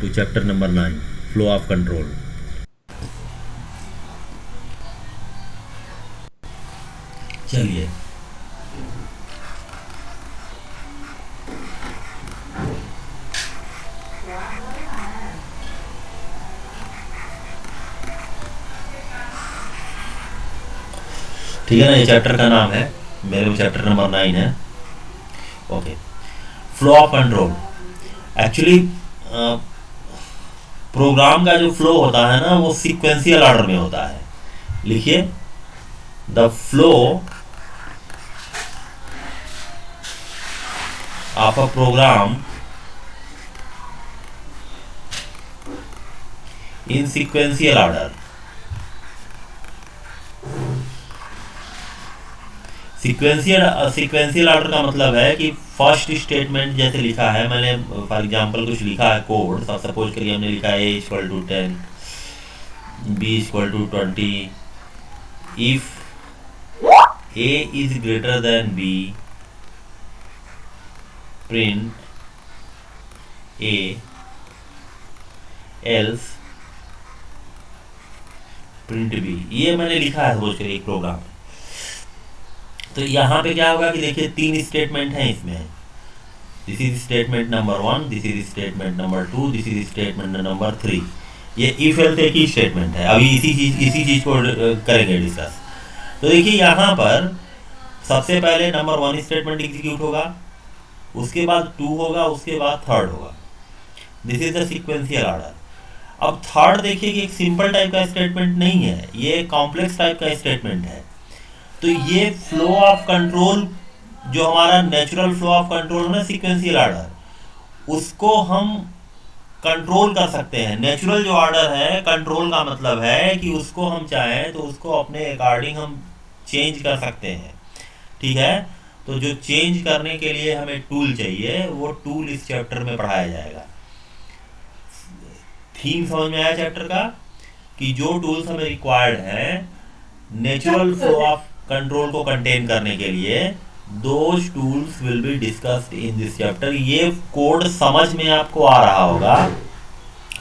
to chapter number 9, flow of control. चलिए ठीक है ना, ये चैप्टर का नाम है, मेरे को चैप्टर नंबर 9 है। Okay, flow of control. Actually program का जो फ्लो होता है ना वो सीक्वेंशियल ऑर्डर में होता है। लिखिए, the flow of a program in sequential order. Sequential order का मतलब है कि फर्स्ट स्टेटमेंट जैसे लिखा है, मैंने फॉर एग्जांपल कुछ लिखा है कोड, सपोज करिए हमने लिखा है a=10, b=20, if a is greater than b, print a, else print b। ये मैंने लिखा है सपोज करिए एक प्रोग्राम। तो यहाँ पे क्या होगा कि देखिए 3 स्टेटमेंट हैं इसमें। This is statement number 1, this is statement number 2, this is statement number 3। ये इफ एल्स एक ही स्टेटमेंट है। अभी इसी चीज को करेंगे डिस्कस। तो देखिए यहाँ पर सबसे पहले नंबर 1 स्टेटमेंट एग्जीक्यूट होगा, उसके बाद 2 होगा, उसके बाद 3rd होगा। This is the sequential order. अब 3rd देखिए कि एक सिंपल टाइप का स्टेटमेंट नहीं है, ये कॉम्प्लेक्स टाइप का स्टेटमेंट है। तो ये फ्लो ऑफ कंट्रोल जो हमारा नेचुरल फ्लो ऑफ कंट्रोल है ना, सीक्वेंशियल ऑर्डर, उसको हम कंट्रोल कर सकते हैं। नेचुरल जो ऑर्डर है, कंट्रोल का मतलब है कि उसको हम चाहें तो उसको अपने अकॉर्डिंग हम चेंज कर सकते हैं। ठीक है, तो जो चेंज करने के लिए हमें टूल चाहिए, वो टूल इस चैप्टर में पढ़ाया जाएगा। थीम समझ में आया चैप्टर का कि जो टूल्स हमें रिक्वायर्ड हैं नेचुरल फ्लो ऑफ कंट्रोल को कंटेन करने के लिए, those tools will be discussed in this chapter. ये कोड समझ में आपको आ रहा होगा।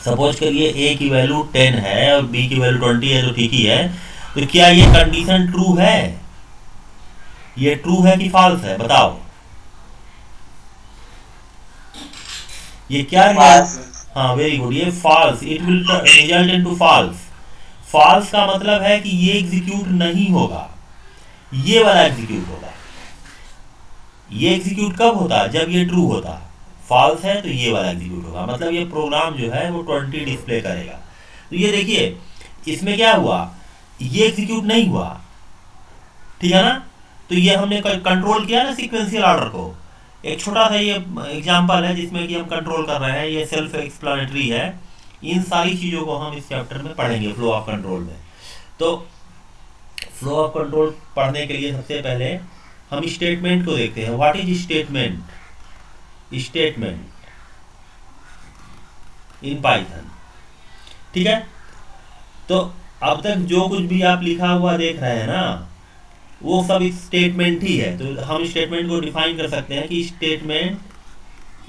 सपोज करिए a की वैल्यू 10 है और b की वैल्यू 20 है, तो ठीक ही है। तो क्या ये कंडीशन ट्रू है? ये ट्रू है कि फॉल्स है? बताओ। ये क्या है? हाँ, वेरी गुड, ये false. It will result into false. False का मतलब है कि ये एग्जीक्यूट नहीं होगा, ये वाला एग्जीक्यूट होगा। ये एग्जीक्यूट कब होता? जब ये ट्रू होता। फॉल्स है तो ये वाला एग्जीक्यूट होगा, मतलब ये प्रोग्राम जो है वो 20 डिस्प्ले करेगा। तो ये देखिए इसमें क्या हुआ, ये एग्जीक्यूट नहीं हुआ। ठीक है ना, तो ये हमने कंट्रोल किया ना सीक्वेंशियल ऑर्डर को। एक छोटा सा ये एग्जांपल है जिसमें कि हम कंट्रोल कर रहे हैं, ये सेल्फ एक्सप्लेनेटरी है। इन सारी चीज़ों को हम इस चैप्टर में पढ़ेंगे फ्लो ऑफ कंट्रोल में। तो फ्लो ऑफ कंट्रोल पढ़ने के लिए सबसे पहले हम स्टेटमेंट को देखते हैं। What is statement? Statement in Python. ठीक है, तो अब तक जो कुछ भी आप लिखा हुआ देख रहे हैं ना, वो सब स्टेटमेंट ही है। तो हम स्टेटमेंट को डिफाइन कर सकते हैं कि स्टेटमेंट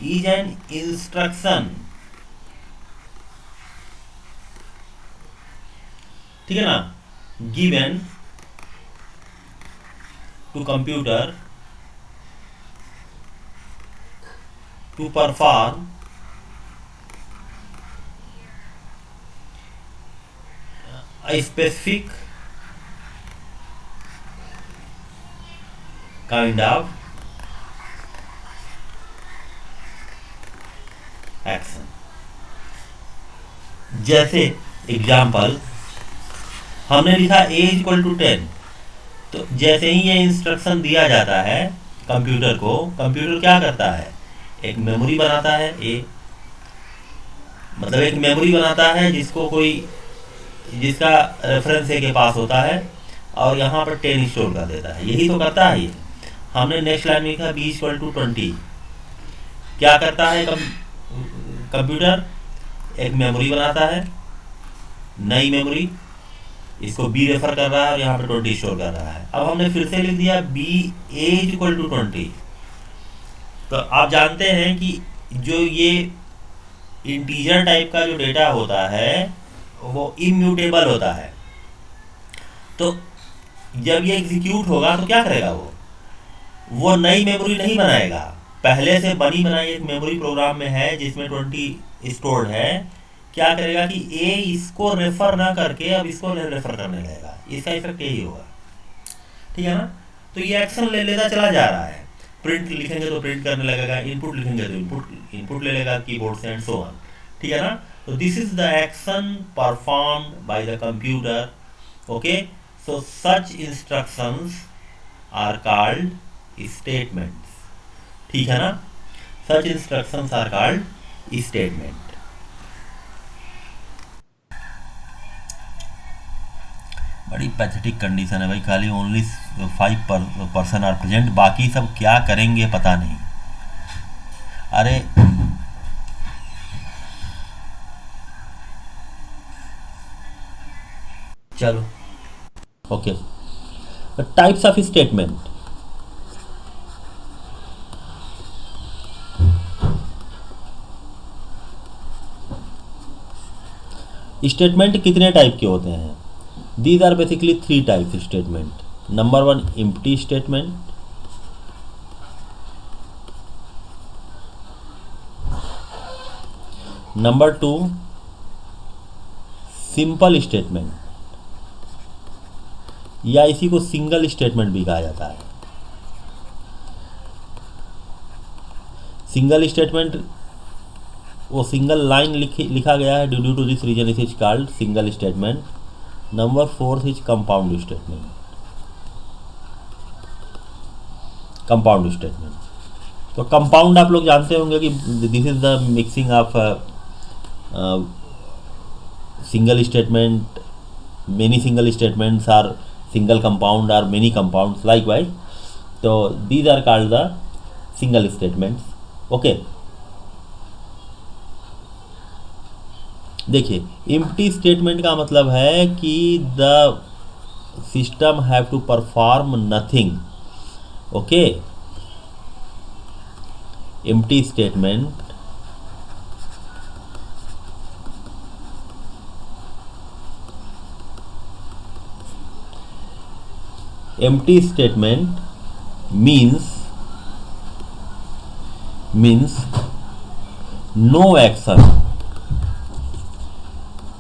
इज एन इंस्ट्रक्शन। ठीक है ना, given to computer to perform a specific kind of action। जैसे एग्जाम्पल हमने लिखा a=10, तो जैसे ही ये इंस्ट्रक्शन दिया जाता है कंप्यूटर को, कंप्यूटर क्या करता है? एक मेमोरी बनाता है। मतलब एक मेमोरी बनाता है जिसका रेफरेंस ए के पास होता है, और यहाँ पर 10 स्टोर कर देता है। यही तो करता है ये। हमने नेक्स्ट लाइन में लिखा b=20। क्या करता है कंप्यूटर? एक मेमोरी बनाता है, नई मेमोरी, इसको b रेफर कर रहा है और यहाँ पे 20 स्टोर कर रहा है। अब हमने फिर से लिख दिया b=20। तो आप जानते हैं कि जो ये इंटीजर टाइप का जो डेटा होता है वो इम्यूटेबल होता है। तो जब ये एग्जीक्यूट होगा तो क्या करेगा, वो नई मेमोरी नहीं बनाएगा, पहले से बनी बनाई एक मेमोरी प्रोग्राम में है जिसमें 20 स्टोर्ड है। क्या करेगा कि ए इसको रेफर ना करके अब इसको रेफर करने लगेगा, इसका इफेक्ट यही होगा, ठीक है ना। तो ये एक्शन ले लेता चला जा रहा है, प्रिंट लिखेंगे तो प्रिंट करने लगेगा, इनपुट लिखेंगे तो इनपुट ले लेगा कीबोर्ड से एंड सो ऑन, ठीक है ना। तो this is the action performed by the computer, okay. So such instructions are called statements, ठीक है ना। Such instructions are called statement. बड़ी पैथेटिक कंडीशन है भाई, खाली ओनली 5% आर प्रेजेंट, बाकी सब क्या करेंगे पता नहीं। अरे चलो okay, types of statement. Statement कितने टाइप के होते हैं? These are basically 3 types of statement. Number 1, empty statement. Number 2, simple statement, या इसी को सिंगल स्टेटमेंट भी कहा जाता है। सिंगल स्टेटमेंट वो सिंगल लाइन लिखा गया है, due to this reason it is called single statement. Number 4 is compound statement. Compound statement, तो कंपाउंड आप लोग जानते होंगे कि this is the mixing of single statement, many single statements or single compound or many compounds likewise. तो these are called the single statements, okay. देखिए, empty statement का मतलब है कि the system have to perform nothing, okay. Empty statement means no action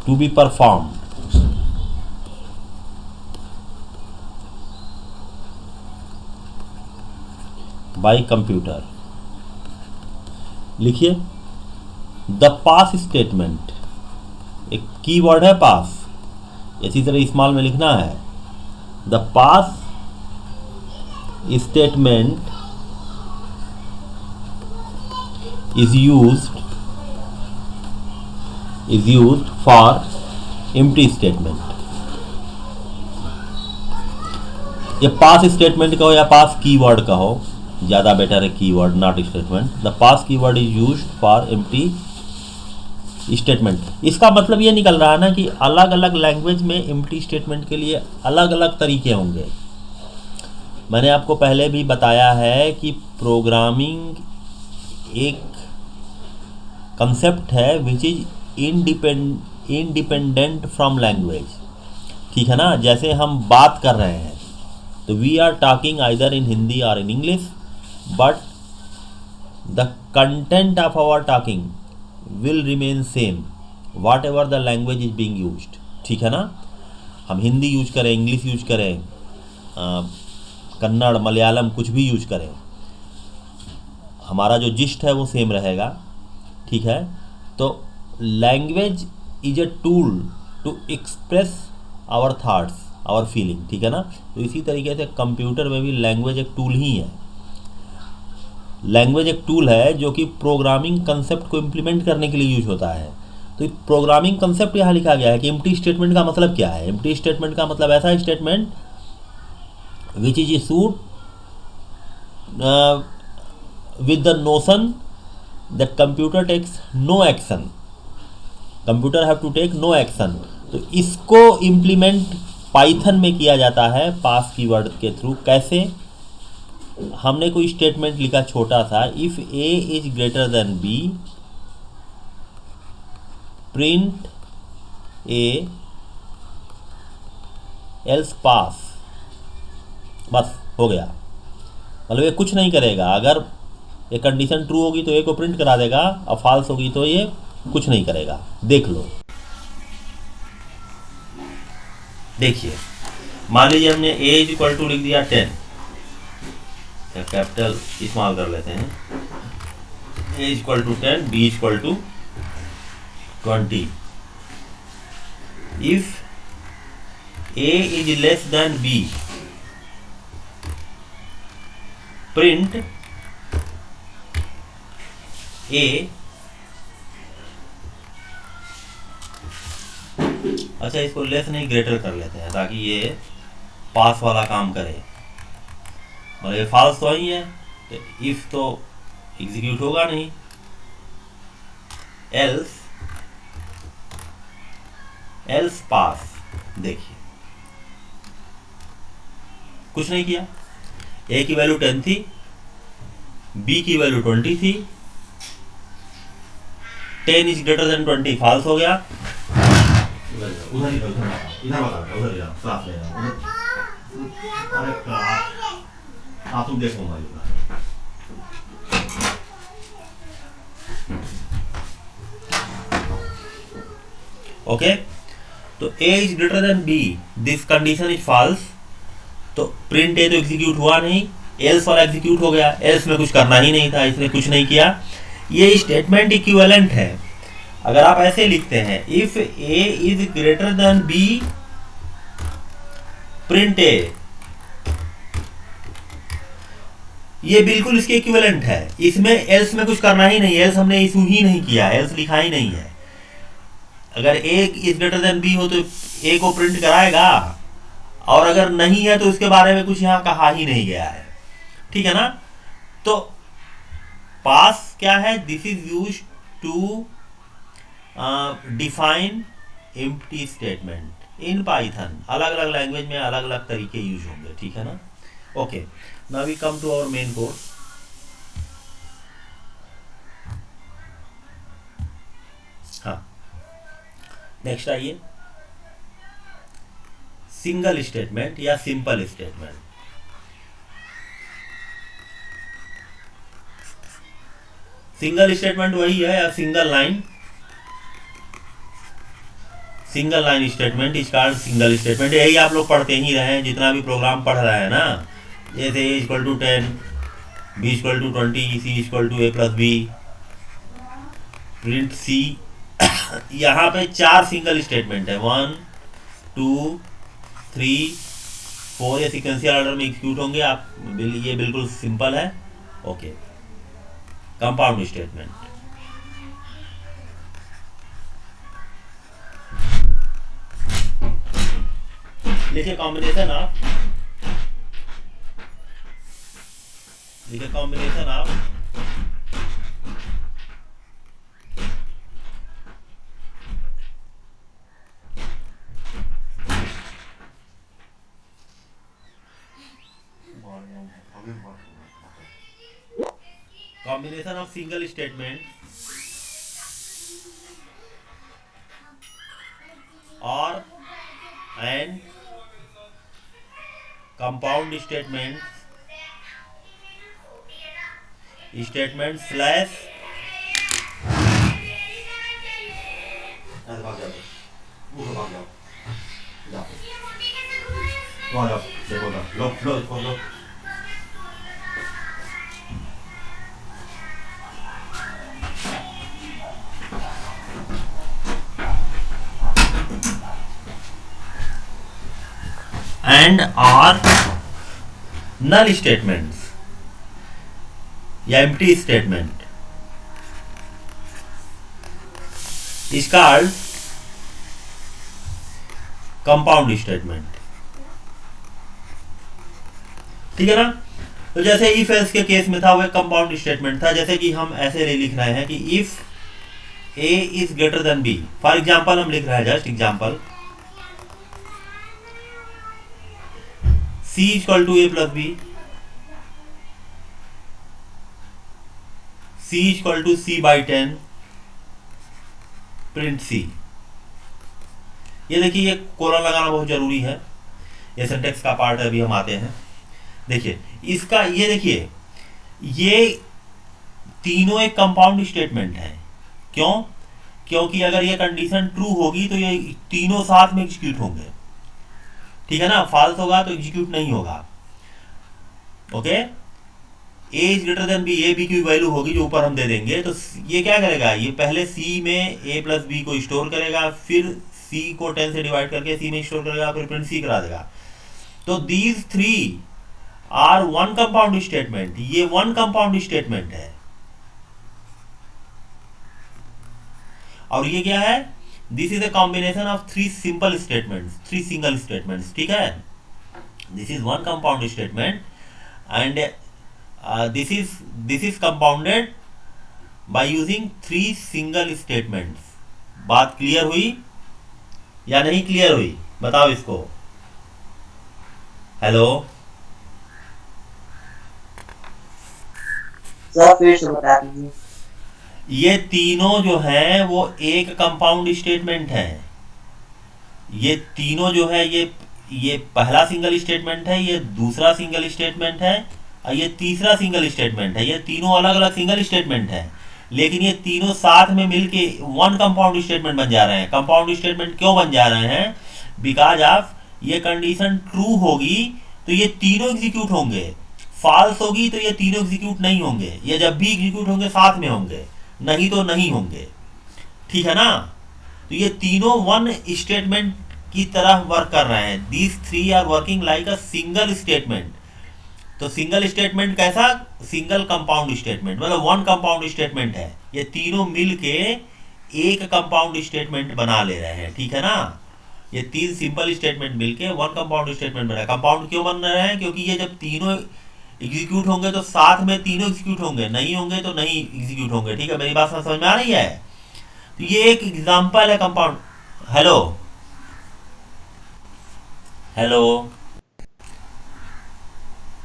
to be performed by computer। लिखिए, the pass statement, एक keyword है pass, इसी तरह स्मॉल में लिखना है। The pass statement is used for empty statement। ये पास statement कहो या पास कीवर्ड कहो, ज़्यादा बेटर है keyword not statement. The pass keyword is used for empty statement. इसका मतलब ये निकल रहा है ना कि अलग अलग लैंग्वेज में एम्प्टी स्टेटमेंट के लिए अलग अलग तरीके होंगे। मैंने आपको पहले भी बताया है कि प्रोग्रामिंग एक कंसेप्ट है which is independent from language, ठीक है ना। जैसे हम बात कर रहे हैं तो we are talking either in Hindi और in English, but the content of our talking will remain same whatever the language is being used, ठीक है ना। हम हिंदी यूज करें, इंग्लिश यूज करें, कन्नड़, मलयालम, कुछ भी यूज करें, हमारा जो जिस्ट है वो सेम रहेगा, ठीक है। तो language is a tool to express our thoughts, our feeling, ठीक है ना। तो इसी तरीके से कंप्यूटर में भी लैंग्वेज एक टूल ही है। लैंग्वेज एक टूल है जो कि प्रोग्रामिंग कंसेप्ट को इम्प्लीमेंट करने के लिए यूज होता है। तो प्रोग्रामिंग कंसेप्ट यहाँ लिखा गया है कि एम्प्टी स्टेटमेंट का मतलब क्या है। एम्प्टी स्टेटमेंट का मतलब ऐसा statement which is issued with the notion that computer takes no action, computer have to take no action। तो इसको इम्प्लीमेंट पाइथन में किया जाता है पास कीवर्ड के थ्रू। कैसे? हमने कोई स्टेटमेंट लिखा छोटा सा, if A is greater than B print A else pass, बस हो गया। मतलब ये कुछ नहीं करेगा, अगर ये कंडीशन ट्रू होगी तो ए को प्रिंट करा देगा और फॉल्स होगी तो ये कुछ नहीं करेगा। देख लो, देखिए मान लीजिए हमने ए इज इक्वल टू लिख दिया 10, कैपिटल स्मॉल कर लेते हैं, A is equal to 10, B is equal to 20। If A is less than B, print A, अच्छा इसको लेस नहीं ग्रेटर कर लेते हैं ताकि ये पास वाला काम करे। मतलब ये फॉल्स तो ही है तो इफ तो एग्जीक्यूट होगा नहीं, एल्स एल्स पास। देखिए कुछ नहीं किया, ए की वैल्यू 10 थी, बी की वैल्यू 20 थी, 10 इज ग्रेटर देन 20 फॉल्स हो गया। उधर उधर जाओ, साफ ले जाओ। अरे आप तुम देखो हमारी ओके। तो a is greater than b, this condition is false, तो प्रिंट a तो एग्जीक्यूट हुआ नहीं, एल्स वाला एग्जीक्यूट हो गया। एल्स में कुछ करना ही नहीं था, इसने कुछ नहीं किया। ये स्टेटमेंट इक्विवेलेंट है। अगर आप ऐसे लिखते हैं if a is greater than b, print a, ये बिल्कुल इसके इक्विवेलेंट है। इसमें एल्स में कुछ करना ही नहीं, एल्स हमने इशू ही नहीं किया, एल्स लिखा ही नहीं है। अगर a is greater than b हो तो a को प्रिंट कराएगा, और अगर नहीं है तो उसके बारे में कुछ यहां कहा ही नहीं गया है, ठीक है ना। तो पास क्या है, this is use to define empty statement in Python. अलग अलग लैंग्वेज में अलग अलग तरीके यूज होंगे, ठीक है ना। Okay, now we come to our main course. हाँ, नेक्स्ट आइए, सिंगल स्टेटमेंट या सिंपल स्टेटमेंट। सिंगल स्टेटमेंट वही है या single line, single line statement इस कारण सिंगल स्टेटमेंट। यही आप लोग पढ़ते ही रहे हैं, जितना भी प्रोग्राम पढ़ रहा है ना, जैसे a equal to 10, b equal to 20, c equal to a plus B, print c। यहाँ पे 4 सिंगल स्टेटमेंट है, 1 2 3 4, ये सिक्वेंशियल ऑर्डर में एग्जीक्यूट होंगे। आप ये बिल्कुल सिंपल है। ओके, कंपाउंड स्टेटमेंट, लिखिए कॉम्बिनेशन ऑफ, लिखिए combination of combination of single statement or and compound statement slash and or null statements या empty statement is called compound statement, ठीक है ना। तो जैसे इफ एल्स के केस में था वह कंपाउंड स्टेटमेंट था। जैसे कि हम ऐसे लिख रहे हैं कि if a is greater than b, for example हम लिख रहे हैं, just example, c equal to a plus b, c equal to c by 10, print C. ये देखिए, ये कोलन लगाना बहुत जरूरी है, ये सिंटेक्स का पार्ट है। अभी हम आते हैं, देखिए इसका, ये देखिए ये तीनों एक कंपाउंड स्टेटमेंट है। क्यों? क्योंकि अगर ये कंडीशन ट्रू होगी तो ये तीनों साथ में एग्जीक्यूट होंगे, ठीक है ना। फॉल्स होगा तो एग्जीक्यूट नहीं होगा। Okay, A is greater than B, A B की वैल्यू होगी जो ऊपर हम दे देंगे, तो ये क्या करेगा, ये पहले सी में ए प्लस बी को स्टोर करेगा, फिर सी को 10 से डिवाइड करके सी में स्टोर करेगा, फिर प्रिंट सी करा देगा। तो these three are one compound statement, ये वन कंपाउंड स्टेटमेंट है। और ये क्या है, this is a combination of three simple statements, three single statements, ठीक है। This is one compound statement and this is compounded by using three single statements. बात clear हुई या नहीं क्लियर हुई, बताओ इसको। हेलो सर, फिर से बता दीजिए। ये तीनों जो हैं वो एक कंपाउंड स्टेटमेंट है। ये तीनों जो है, ये पहला सिंगल स्टेटमेंट है, ये दूसरा सिंगल स्टेटमेंट है, ये तीसरा सिंगल स्टेटमेंट है। ये तीनों अलग अलग सिंगल स्टेटमेंट है, लेकिन ये तीनों साथ में मिलके वन कंपाउंड स्टेटमेंट बन जा रहे हैं। कंपाउंड स्टेटमेंट क्यों बन जा रहे हैं? बिकॉज ऑफ ये कंडीशन ट्रू होगी तो ये तीनों एग्जीक्यूट होंगे, फॉल्स होगी तो ये तीनों एग्जीक्यूट नहीं होंगे। ये जब भी एग्जीक्यूट होंगे साथ में होंगे, नहीं तो नहीं होंगे, ठीक है ना। तो ये तीनों वन स्टेटमेंट की तरह वर्क कर रहे हैं। These three are working like a single statement. तो सिंगल स्टेटमेंट कैसा? सिंगल कंपाउंड स्टेटमेंट, मतलब वन कंपाउंड स्टेटमेंट है। ये तीनों मिलके एक कंपाउंड स्टेटमेंट बना ले रहे हैं, ठीक है ना। ये तीन सिंपल स्टेटमेंट मिलके वन कंपाउंड स्टेटमेंट बना। कंपाउंड क्यों बन रहे हैं? क्योंकि ये जब तीनों एग्जीक्यूट होंगे तो साथ में तीनों एग्जीक्यूट होंगे, नहीं होंगे तो नहीं एग्जीक्यूट होंगे, ठीक है। मेरी बात समझ में आ रही है? तो ये एक एग्जाम्पल है compound. Hello hello,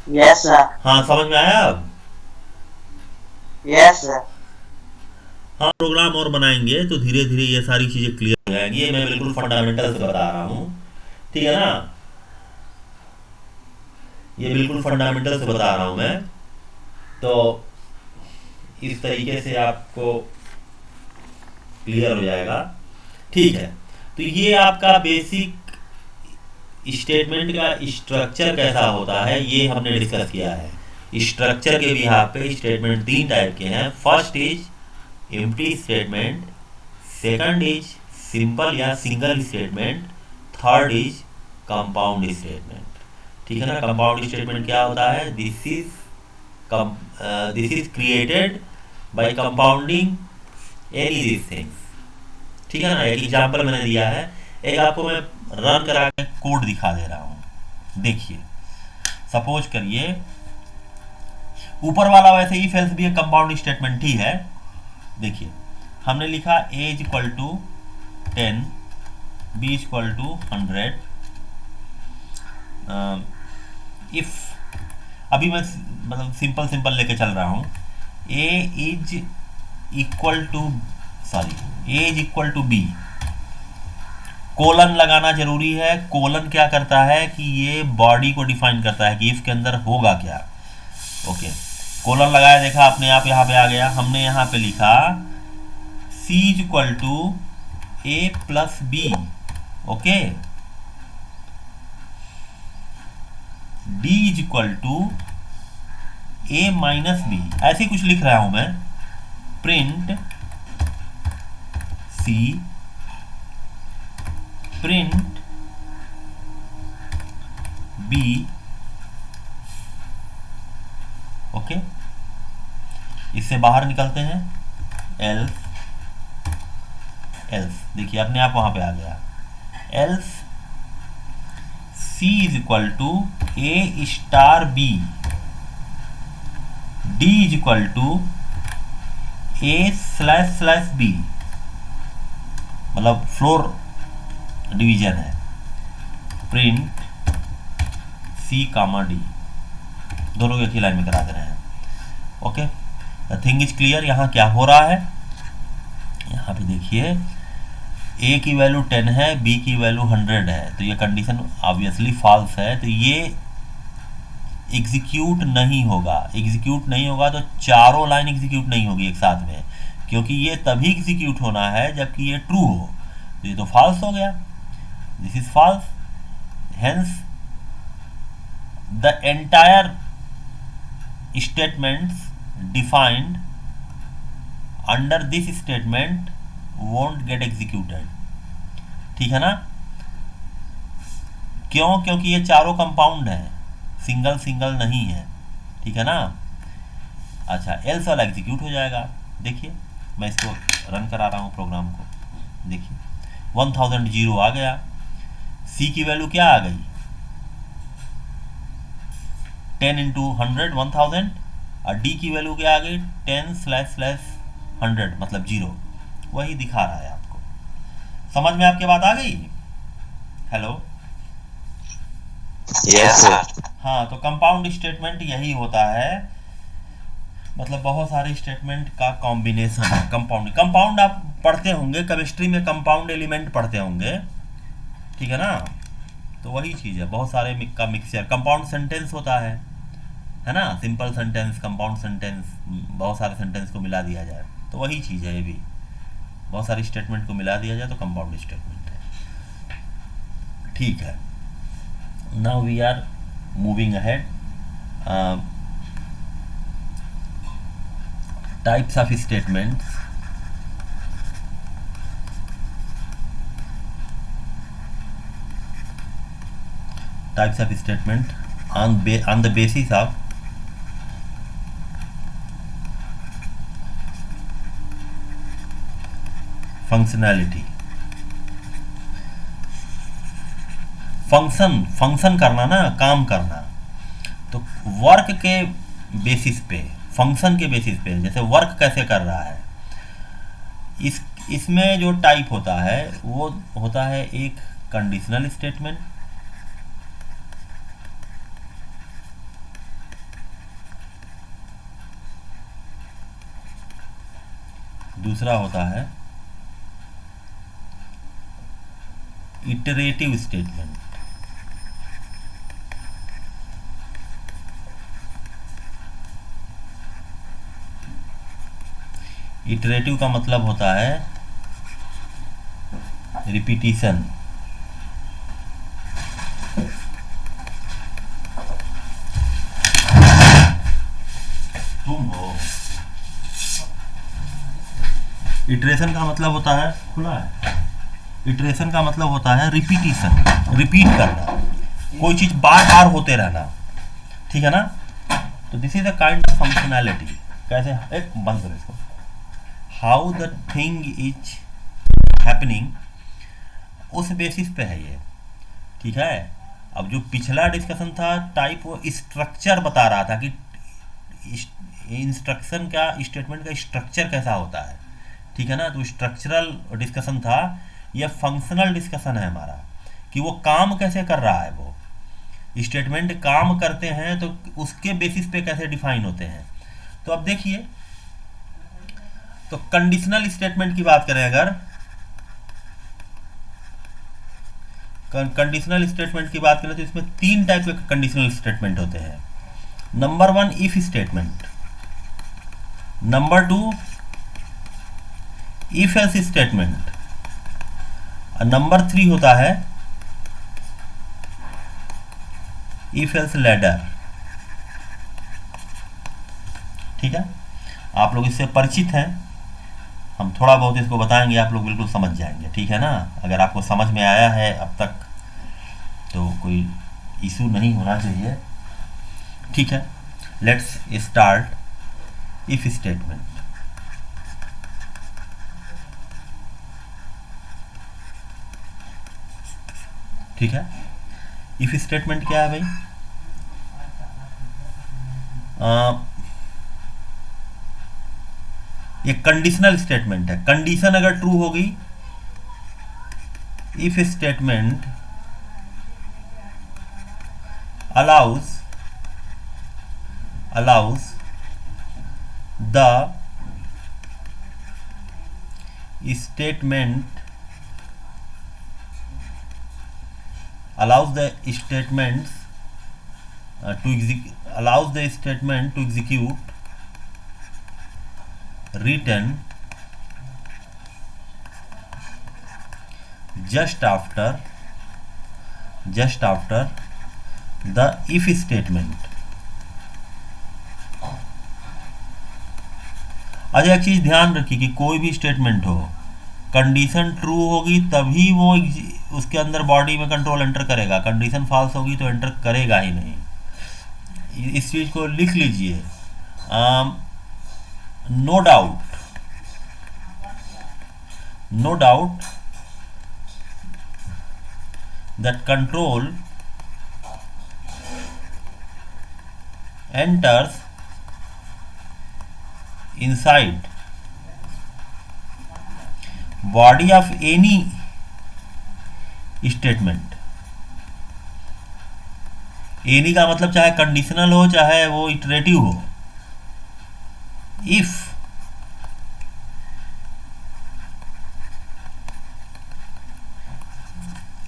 yes sir. हाँ समझ में आया अब? Yes sir. हाँ, प्रोग्राम और बनाएंगे तो धीरे धीरे ये सारी चीजें क्लियर हो जाएंगी। ये मैं बिल्कुल फंडामेंटल से बता रहा हूँ, ठीक है ना। ये बिल्कुल फंडामेंटल से बता रहा हूँ मैं, तो इस तरीके से आपको क्लियर हो जाएगा, ठीक है। तो ये आपका बेसिक स्टेटमेंट का स्ट्रक्चर कैसा होता है ये हमने डिस्कस किया है। स्ट्रक्चर के बिहार पे स्टेटमेंट तीन टाइप के हैं। First is empty statement, second is simple या single statement, third is compound statement, ठीक है ना। कंपाउंड स्टेटमेंट क्या होता है? This is created by compounding any these things, ठीक है ना। एक एग्जांपल मैंने दिया है, एक आपको मैं रन करा के कोड दिखा दे रहा हूं। देखिए, सपोज करिए ऊपर वाला वैसे ही फेल्स भी एक कंपाउंड स्टेटमेंट ही है। देखिए, हमने लिखा a is equal to 10, b is equal to 100। If अभी मैं मतलब सिंपल लेके चल रहा हूं, a is equal to b, colon लगाना जरूरी है। कोलन क्या करता है कि ये बॉडी को डिफाइन करता है कि इसके अंदर होगा क्या। ओके, कोलन लगाया, देखा अपने आप यहाँ पे आ गया। हमने यहाँ पे लिखा c is equal to a plus B, okay, d is equal to a minus B, ऐसे कुछ लिख रहा हूं मैं। Print c, print b, okay. इससे बाहर निकलते हैं, एल्स, देखिए अपने आप वहां पे आ गया। Else c is equal to a star b, d is equal to a slash b, मतलब फ्लोर डिवीजन है। प्रिंट c कामा d, दोनों को एक ही लाइन में करा दे रहे हैं, okay. The thing is clear. यहाँ क्या हो रहा है, यहाँ पे देखिए ए की वैल्यू 10 है, बी की वैल्यू 100 है, तो ये कंडीशन ऑब्वियसली फॉल्स है, तो ये एग्जीक्यूट नहीं होगा। एग्जीक्यूट नहीं होगा तो चारों लाइन एग्जीक्यूट नहीं होगी एक साथ में, क्योंकि ये तभी एग्जीक्यूट होना है जबकि ये ट्रू हो, तो ये तो फॉल्स हो गया, this is false. Hence the entire statements defined under this statement won't get executed. ठीक है ना? क्यों? क्योंकि ये चारों कंपाउंड है, सिंगल सिंगल नहीं है। ठीक है ना? अच्छा, एल्स वाला एग्जीक्यूट हो जाएगा। देखिए मैं इसको रन करा रहा हूँ प्रोग्राम को, देखिए 1000 जीरो आ गया, सी की वैल्यू क्या आ गई 10 इंटू 100 1000, और डी की वैल्यू क्या आ गई 10/100 मतलब 0, वही दिखा रहा है आपको। समझ में आपकी बात आ गई? हेलो? Yes sir. हाँ, तो कंपाउंड स्टेटमेंट यही होता है, मतलब बहुत सारे स्टेटमेंट का कॉम्बिनेशन है। कंपाउंड कंपाउंड आप पढ़ते होंगे केमिस्ट्री में, कंपाउंड एलिमेंट पढ़ते होंगे, ठीक है ना? तो वही चीज़ है, बहुत सारे का मिक्सचर। कंपाउंड सेंटेंस होता है ना? सिंपल सेंटेंस, कंपाउंड सेंटेंस, बहुत सारे सेंटेंस को मिला दिया जाए, तो वही चीज़ है ये भी, बहुत सारे स्टेटमेंट को मिला दिया जाए तो कंपाउंड स्टेटमेंट है। ठीक है, now we are moving ahead. Types of statements. Types of statement on the basis of functionality. Function करना ना, काम करना, तो वर्क के बेसिस पे, फंक्शन के बेसिस पे, जैसे वर्क कैसे कर रहा है, इसमें जो टाइप होता है वो होता है एक कंडीशनल स्टेटमेंट, दूसरा होता है इटरेटिव स्टेटमेंट। इटरेटिव का मतलब होता है रिपीटिशन। तुम हो। इटरेशन का मतलब होता है, खुला है, इटरेशन का मतलब होता है रिपीटिशन, रिपीट करना, कोई चीज बार बार होते रहना। ठीक है ना? तो this is a kind of functionality. कैसे? एक बंद करो इसको। How the thing is happening, उस बेसिस पे है ये। ठीक है? अब जो पिछला डिस्कशन था टाइप, वो स्ट्रक्चर बता रहा था कि इंस्ट्रक्शन का, स्टेटमेंट का स्ट्रक्चर कैसा होता है। ठीक है ना? तो स्ट्रक्चरल डिस्कशन था, यह फंक्शनल डिस्कशन है हमारा, कि वो काम कैसे कर रहा है, वो स्टेटमेंट काम करते हैं तो उसके बेसिस पे कैसे डिफाइन होते हैं। तो अब देखिए, तो कंडीशनल स्टेटमेंट की बात करें अगर, कंडीशनल स्टेटमेंट की बात करें तो इसमें 3 टाइप के कंडीशनल स्टेटमेंट होते हैं। Number 1 if statement, number 2 if else statement, और नंबर 3 होता है इफ एल्स लैडर। ठीक है? आप लोग इससे परिचित हैं, हम थोड़ा बहुत इसको बताएंगे, आप लोग बिल्कुल समझ जाएंगे। ठीक है ना? अगर आपको समझ में आया है अब तक तो कोई इशू नहीं होना चाहिए। ठीक है, लेट्स स्टार्ट इफ स्टेटमेंट। ठीक है? इफ स्टेटमेंट क्या है भाई? ये कंडीशनल स्टेटमेंट है। कंडीशन अगर ट्रू होगी, if statement allows the statement allows the statements allows the statement to execute written just after the if statement. अच्छा, एक चीज ध्यान रखिए कि कोई भी स्टेटमेंट हो, कंडीशन ट्रू होगी तभी वो उसके अंदर बॉडी में कंट्रोल एंटर करेगा, कंडीशन फॉल्स होगी तो एंटर करेगा ही नहीं। इस चीज को लिख लीजिए। No doubt that control enters inside body of any statement। any का मतलब चाहे कंडीशनल हो चाहे वो इटरेटिव हो।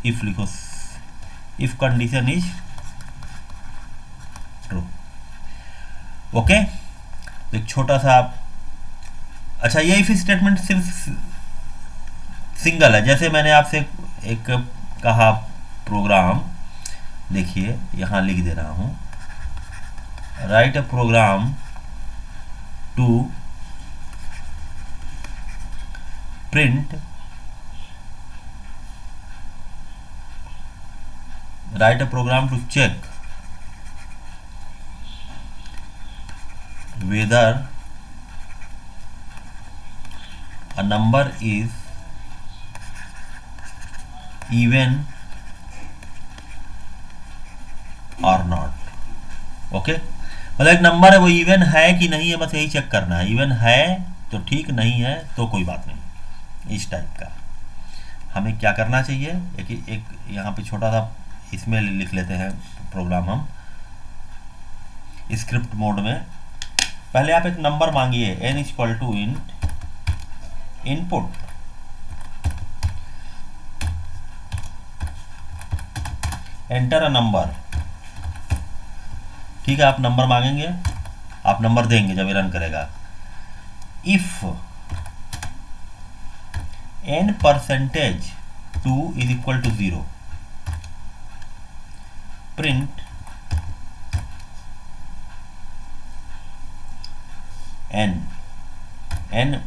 इफ लिखो, if condition is true. Okay, एक छोटा सा, अच्छा ये इफ स्टेटमेंट सिर्फ सिंगल है। जैसे मैंने आपसे एक कहा प्रोग्राम, देखिए यहां लिख दे रहा हूं, write a program to print, write a program to check whether a number is even or not। Okay, मतलब एक नंबर है वो इवन है कि नहीं है, बस यही चेक करना है। इवन है तो ठीक, नहीं है तो कोई बात नहीं। इस टाइप का हमें क्या करना चाहिए, एक यहाँ पे छोटा सा इसमें लिख लेते हैं प्रोग्राम हम स्क्रिप्ट मोड में। पहले आप एक नंबर मांगिए, n equal to input enter a number. ठीक है, आप नंबर मांगेंगे, आप नंबर देंगे जब ये रन करेगा। If n%2 is equal to 0, print n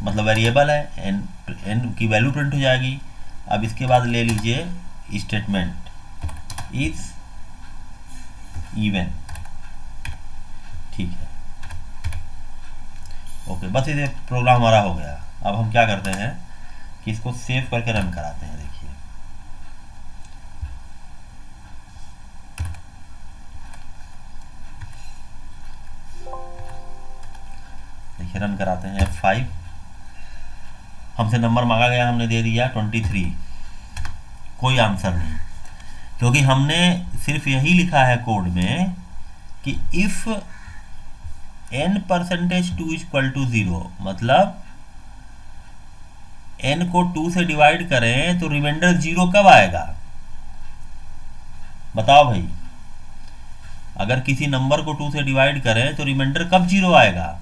मतलब वेरिएबल है, n की वैल्यू प्रिंट हो जाएगी। अब इसके बाद ले लीजिए स्टेटमेंट इज इवन। ठीक है, ओके, बस ये प्रोग्राम हमारा हो गया। अब हम क्या करते हैं कि इसको सेव करके रन कराते हैं। देखिए रन कराते हैं F5। हमसे नंबर मांगा गया, हमने दे दिया 23। कोई आंसर नहीं, क्योंकि हमने सिर्फ यही लिखा है कोड में कि इफ n%2 इक्वल टू 0, मतलब n को 2 से डिवाइड करें तो रिमाइंडर 0 कब आएगा? बताओ भाई, अगर किसी नंबर को 2 से डिवाइड करें तो रिमाइंडर कब 0 आएगा?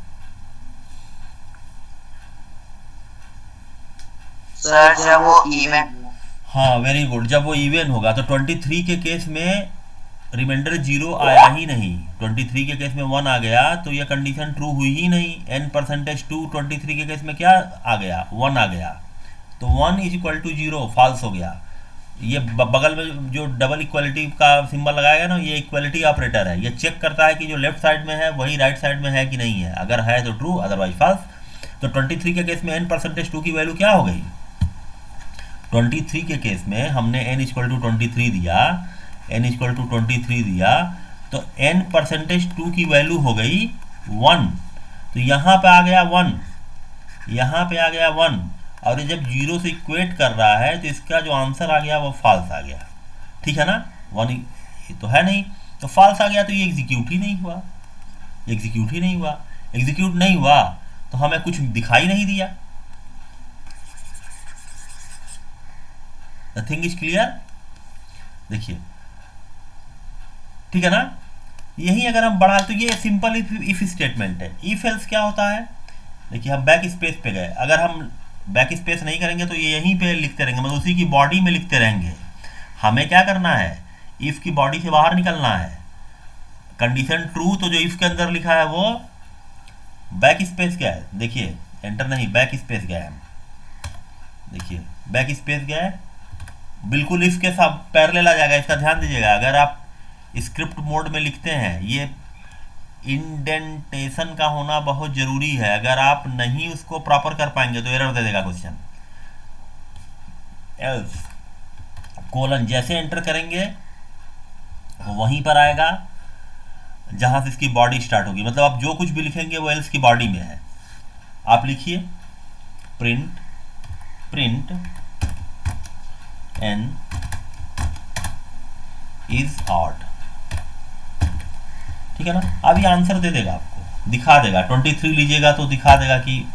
सर जब वो इवन। हाँ, वेरी गुड, जब वो इवन होगा। तो 23 के केस में रिमाइंडर 0 आया ही नहीं। 23 के केस में 1 आ गया तो यह कंडीशन ट्रू हुई ही नहीं। n%2 23 के केस में क्या आ गया? 1 आ गया। तो 1 इज इक्वल टू 0 फॉल्स हो गया। ये बगल में जो डबल इक्वलिटी का सिंबल लगाएगा ना, ये इक्वलिटी ऑपरेटर है। ये चेक करता है कि जो लेफ्ट साइड में है वही राइट साइड में है कि नहीं है। अगर है तो ट्रू, अदरवाइज फॉल्स। तो 23 के केस में n%2 की वैल्यू क्या हो गई? 23 के केस में हमने n इक्वल टू 23 दिया, n इक्वल टू 23 दिया, तो n%2 की वैल्यू हो गई 1। तो यहाँ पे आ गया 1, यहाँ पे आ गया 1, और ये जब 0 से इक्वेट कर रहा है तो इसका जो आंसर आ गया वो फॉल्स आ गया। ठीक है ना, 1 तो है नहीं, तो फॉल्स आ गया। तो ये एग्जीक्यूट ही नहीं हुआ, एग्जीक्यूट ही नहीं हुआ। एग्जीक्यूट नहीं हुआ तो हमें कुछ दिखाई नहीं दिया। The thing is clear. देखिए ठीक है ना। यही अगर हम बढ़ा तो ये सिंपल इफ स्टेटमेंट है। इफ एल्स क्या होता है, देखिए हम बैक स्पेस पे गए, अगर हम बैक स्पेस नहीं करेंगे तो ये यहीं पे लिखते रहेंगे, मतलब उसी की बॉडी में लिखते रहेंगे। हमें क्या करना है, इफ की बॉडी से बाहर निकलना है। कंडीशन ट्रू, तो जो इफ के अंदर लिखा है वो बैक स्पेस क्या है, देखिए एंटर नहीं, बैक स्पेस गया है, देखिए बैक स्पेस गया है, बिल्कुल इफ के साथ पैरेलल आ जाएगा। इसका ध्यान दीजिएगा, अगर आप स्क्रिप्ट मोड में लिखते हैं, ये इंडेंटेशन का होना बहुत जरूरी है। अगर आप नहीं उसको प्रॉपर कर पाएंगे तो एरर दे देगा क्वेश्चन। एल्स कोलन जैसे एंटर करेंगे वहीं पर आएगा जहां से इसकी बॉडी स्टार्ट होगी, मतलब आप जो कुछ भी लिखेंगे वो एल्स की बॉडी में है। आप लिखिए प्रिंट एन इज ऑड, ठीक है ना। अब ये आंसर दे देगा, आपको दिखा देगा। 23 लीजिएगा तो दिखा देगा कि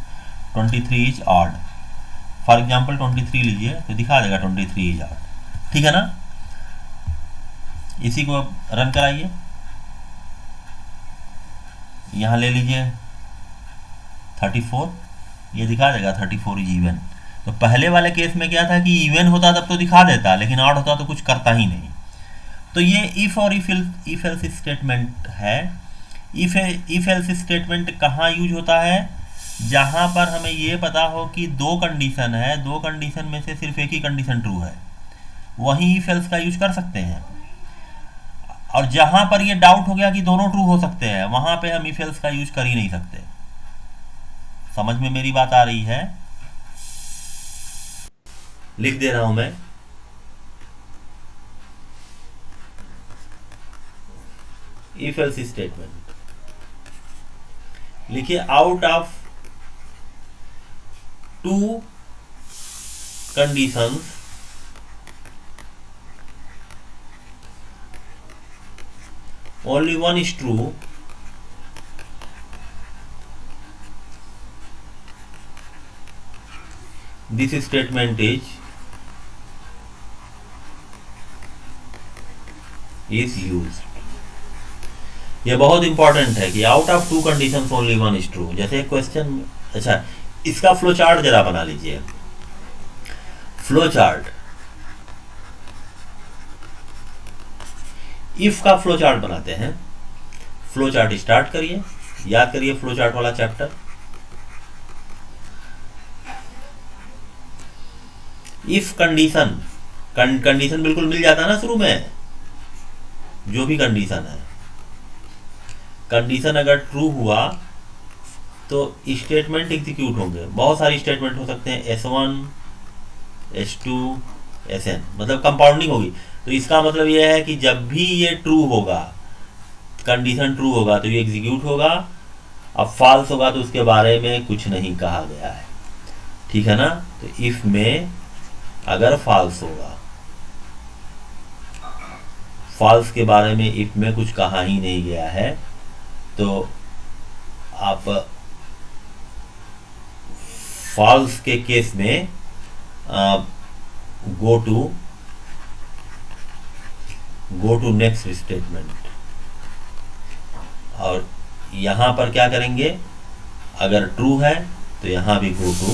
23 इज ऑड। फॉर एग्जांपल 23 लीजिए तो दिखा देगा 23 इज ऑड, ठीक है ना। इसी को रन कराइए, यहाँ ले लीजिए 34, ये दिखा देगा 34 इज इवन। तो पहले वाले केस में क्या था कि इवन होता तब तो दिखा देता, लेकिन ऑड होता तो कुछ करता ही नहीं। तो ये इफ और इफ एल्स स्टेटमेंट है। इफ एल्स स्टेटमेंट कहाँ यूज होता है, जहाँ पर हमें ये पता हो कि दो कंडीशन है, दो कंडीशन में से सिर्फ एक ही कंडीशन ट्रू है, वहीं इफ एल्स का यूज कर सकते हैं। और जहाँ पर ये डाउट हो गया कि दोनों ट्रू हो सकते हैं, वहाँ पे हम इफ एल्स का यूज कर ही नहीं सकते। समझ में मेरी बात आ रही है? लिख दे रहा हूं मैं, इफ एल्स स्टेटमेंट लिखिए, out of to conditions only one is true, this statement is used। ये बहुत इंपॉर्टेंट है कि out of to conditions only one is true. जैसे क्वेश्चन, अच्छा इसका फ्लो चार्ट जरा बना लीजिए। फ्लो चार्ट, इफ का फ्लो चार्ट बनाते हैं। फ्लो चार्ट स्टार्ट करिए, याद करिए फ्लो चार्ट वाला चैप्टर। इफ कंडीशन, कंडीशन बिल्कुल मिल जाता है ना शुरू में, जो भी कंडीशन है, कंडीशन अगर ट्रू हुआ तो स्टेटमेंट एग्जीक्यूट होंगे। बहुत सारी स्टेटमेंट हो सकते हैं, S1 S2 Sn, मतलब कंपाउंडिंग होगी। तो इसका मतलब यह है कि जब भी ये ट्रू होगा, कंडीशन ट्रू होगा तो ये एग्जीक्यूट होगा। अब फॉल्स होगा तो उसके बारे में कुछ नहीं कहा गया है, ठीक है ना। तो इफ में अगर फॉल्स होगा, फॉल्स के बारे में इफ में कुछ कहा ही नहीं गया है, तो आप फॉल्स के केस में गो टू नेक्स्ट स्टेटमेंट, और यहां पर क्या करेंगे, अगर ट्रू है तो यहां भी गो टू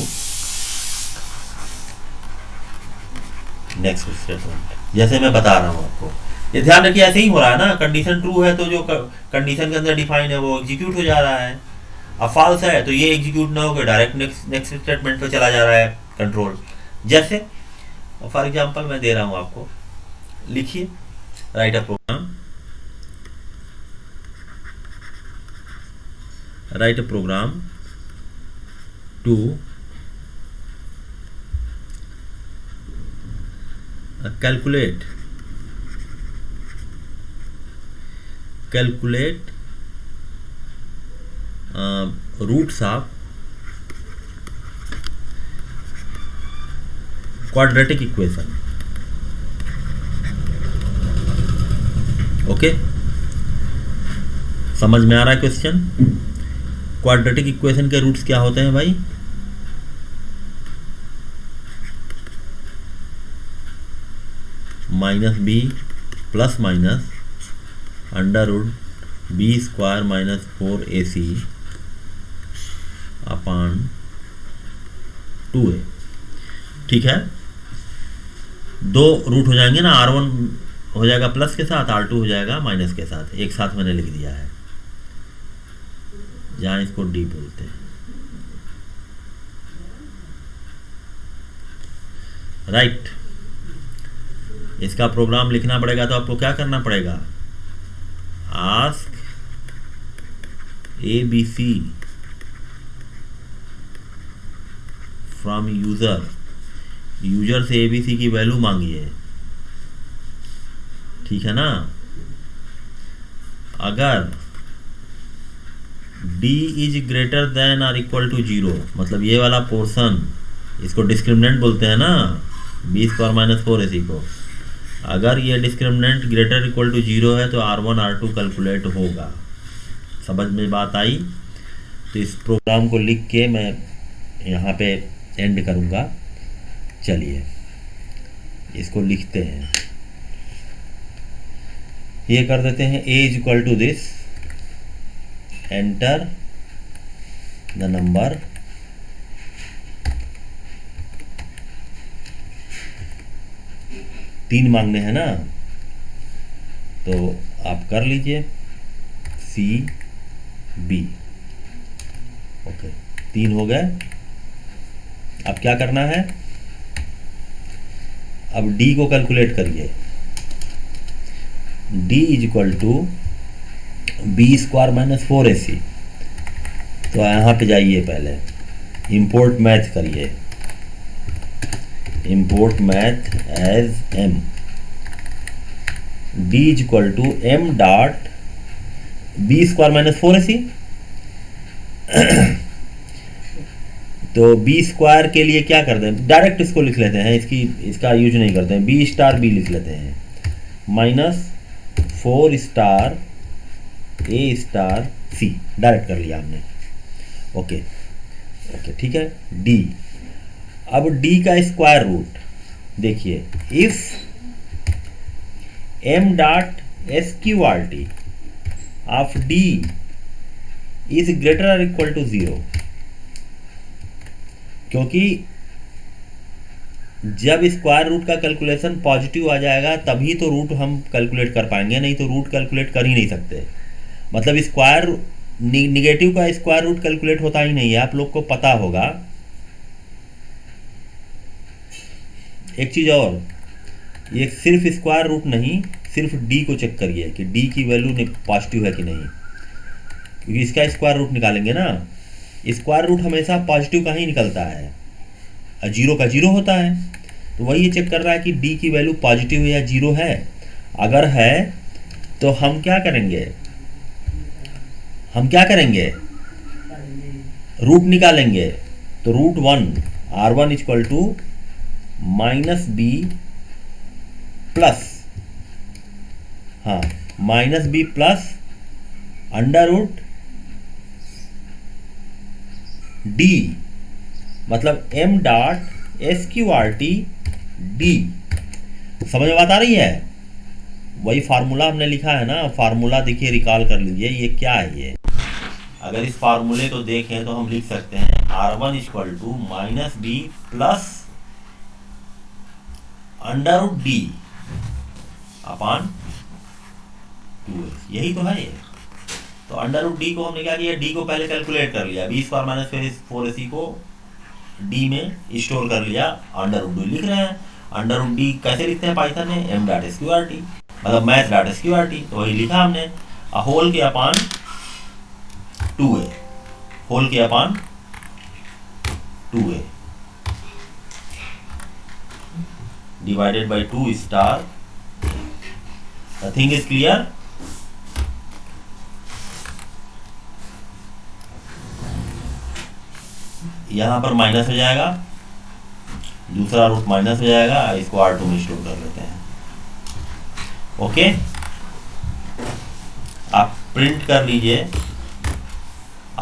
नेक्स्ट स्टेटमेंट। जैसे मैं बता रहा हूं आपको, ये ध्यान रखिए, ऐसे ही हो रहा है ना। कंडीशन ट्रू है तो जो कंडीशन के अंदर डिफाइन है वो एग्जीक्यूट हो जा रहा है। अब फॉल्स है तो ये एग्जीक्यूट ना होकर डायरेक्ट नेक्स्ट स्टेटमेंट पे चला जा रहा है कंट्रोल। जैसे फॉर एग्जांपल मैं दे रहा हूं आपको, लिखिए write a program to calculate roots of quadratic equation। Okay, समझ में आ रहा है क्वेश्चन? क्वाड्रेटिक इक्वेशन के रूट्स क्या होते हैं भाई? -b + under root B square minus 4ac upon 2a। ठीक है, दो रूट हो जाएंगे ना, r1 हो जाएगा प्लस के साथ, r2 हो जाएगा माइनस के साथ, एक साथ मैंने लिख दिया है, जहाँ इसको d बोलते हैं। राइट, इसका प्रोग्राम लिखना पड़ेगा तो आपको क्या करना पड़ेगा, ask ABC from user, user से ABC की वैल्यू मांगिए। ठीक है ना, अगर d is greater than or equal to 0, मतलब ये वाला पोर्शन, इसको डिस्क्रिमिनेंट बोलते हैं ना, बी स्क्वायर माइनस 4ac को, अगर ये डिस्क्रिमिनेंट ग्रेटर इक्वल टू 0 है तो r1 r2 कैलकुलेट होगा। समझ में बात आई? तो इस प्रोग्राम को लिख के मैं यहाँ पे एंड करूँगा। चलिए इसको लिखते हैं, ये कर देते हैं, a is equal to this, enter the number, तीन मांगने हैं ना, तो आप कर लीजिए C B। ओके, 3 हो गए। अब क्या करना है, अब D को कैलकुलेट करिए, D is equal to B square minus 4ac। तो यहाँ पे जाइए, पहले इंपोर्ट मैथ करिए, import math as m, d is equal to m dot B square minus 4ac। तो बी स्क्वायर के लिए क्या करते हैं, डायरेक्ट इसको लिख लेते हैं, इसका यूज नहीं करते हैं, बी स्टार बी लिख लेते हैं, माइनस 4 स्टार ए स्टार सी, डायरेक्ट कर लिया हमने। ओके ओके, ठीक है। डी, अब डी का स्क्वायर रूट देखिए, if M dot SQRT of D is greater or equal to 0, क्योंकि जब स्क्वायर रूट का कैलकुलेशन पॉजिटिव आ जाएगा तभी तो रूट हम कैलकुलेट कर पाएंगे, नहीं तो रूट कैलकुलेट कर ही नहीं सकते। मतलब स्क्वायर निगेटिव का स्क्वायर रूट कैलकुलेट होता ही नहीं है, आप लोग को पता होगा। एक चीज़ और, ये सिर्फ स्क्वायर रूट नहीं, सिर्फ डी को चेक करिए कि डी की वैल्यू पॉजिटिव है कि नहीं, क्योंकि इसका स्क्वायर रूट निकालेंगे ना, स्क्वायर रूट हमेशा पॉजिटिव का ही निकलता है, जीरो का जीरो होता है। तो वही ये चेक कर रहा है कि डी की वैल्यू पॉजिटिव या जीरो है। अगर है तो हम क्या करेंगे, रूट निकालेंगे। तो root 1 r1 equal to minus B plus, हाँ minus B plus under root D, मतलब m डॉट SQRT डी। समझ में बात आ रही है? वही फार्मूला हमने लिखा है ना, फार्मूला देखिए, रिकॉल कर लीजिए, ये क्या है ये। अगर इस फार्मूले को देखें तो हम लिख सकते हैं r1 equal to minus B plus under root D upon 2a, यही तो है ये। तो अंडर रूट डी को हमने क्या किया, डी को पहले कैलकुलेट कर लिया, बी स्क्वायर माइनस 4ac को डी में स्टोर कर लिया, अंडर रूट डी लिख रहे हैं। अंडर रूट डी कैसे लिखते हैं पाइथन में, m डॉट SQRT, मतलब मैथ डॉट SQRT, तो वही लिखा हमने, होल के अपान 2a, होल के अपान 2a divided by 2 star. The thing is clear? यहाँ पर माइनस हो जाएगा, दूसरा रूट माइनस हो जाएगा, इसको R2 में स्टोर कर लेते हैं। ओके, आप प्रिंट कर लीजिए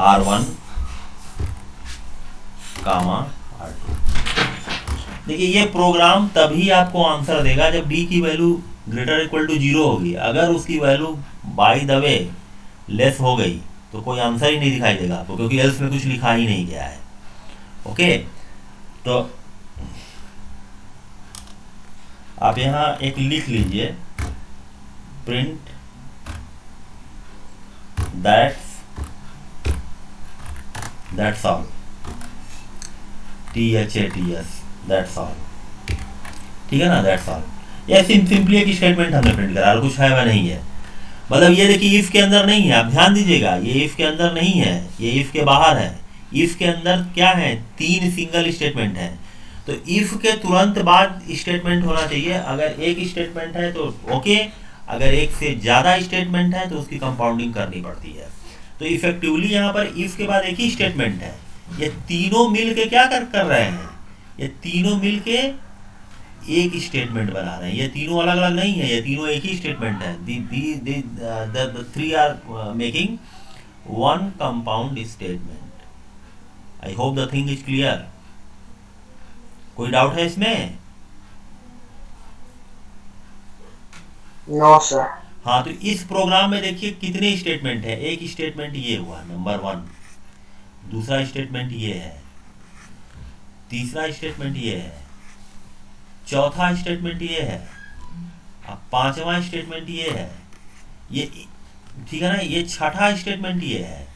R1 कामा R2। देखिए ये प्रोग्राम तभी आपको आंसर देगा जब d की वैल्यू ग्रेटर इक्वल टू 0 होगी। अगर उसकी value by the way less हो गई तो कोई आंसर ही नहीं दिखाई देगा आपको, क्योंकि एल्स में कुछ लिखा ही नहीं गया है। ओके, तो आप यहाँ एक लिख लीजिए, print that's all, THATS, that's all, ठीक है ना, दैट्स ऑल। ये सिंपली एक स्टेटमेंट हमने प्रिंट करा, कुछ है वह नहीं है। मतलब ये देखिए इफ के अंदर नहीं है, आप ध्यान दीजिएगा, ये इफ के अंदर नहीं है, ये इफ के बाहर है। इफ के अंदर क्या है, 3 सिंगल स्टेटमेंट है, तो इफ के तुरंत बाद स्टेटमेंट होना चाहिए। अगर एक स्टेटमेंट है तो ओके, अगर एक से ज़्यादा स्टेटमेंट है तो उसकी कंपाउंडिंग करनी पड़ती है। तो इफेक्टिवली यहाँ पर इफ के बाद एक ही स्टेटमेंट है, ये तीनों मिल के क्या कर रहे हैं, ये तीनों मिल के एक स्टेटमेंट बना रहे हैं। ये तीनों अलग अलग नहीं है, ये तीनों एक ही स्टेटमेंट है। The three are making one compound statement. I hope the thing is clear. कोई डाउट है इसमें? No sir. हाँ, तो इस प्रोग्राम में देखिए कितने स्टेटमेंट है। एक स्टेटमेंट ये हुआ नंबर 1, दूसरा स्टेटमेंट ये है, तीसरा स्टेटमेंट ये है, चौथा स्टेटमेंट ये है, अब पांचवा स्टेटमेंट ये है, ये ठीक है ना, ये छठा स्टेटमेंट ये है,